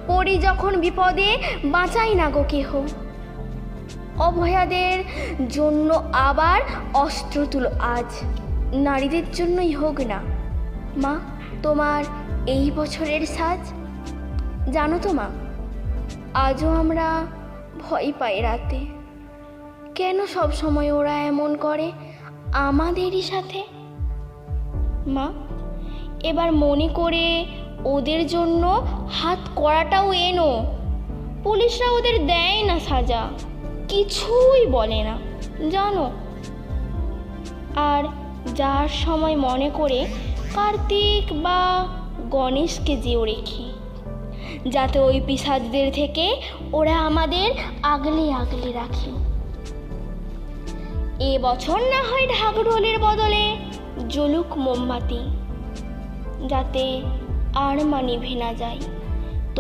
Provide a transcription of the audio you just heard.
পড়ি যখন বিপদে বাঁচাই না গো কেহ। অভয়াদের জন্য আবার অস্ত্র তুলো আজ, নারীদের জন্যই হোক না মা তোমার এই বছরের সাজ। জানো তো মা, আজও আমরা ভয় পাই রাতে, কেন সব সময় ওরা এমন করে আমাদেরই সাথে। মা, এবার মনে করে ওদের জন্য হাত করাটাও এনো। পুলিশরা ওদের দেয় না সাজা, কিছুই বলে না জানো। আর যার সময় মনে করে কার্তিক বা গণেশকে যেও রেখে, যাতে ওই পিশাচদের থেকে ওরা আমাদের আগলে আগলে রাখে। এ বছর না হয় ঢাকঢোলের বদলে জ্বলুক মোমবাতি, যাতে আর নিভে না যায়।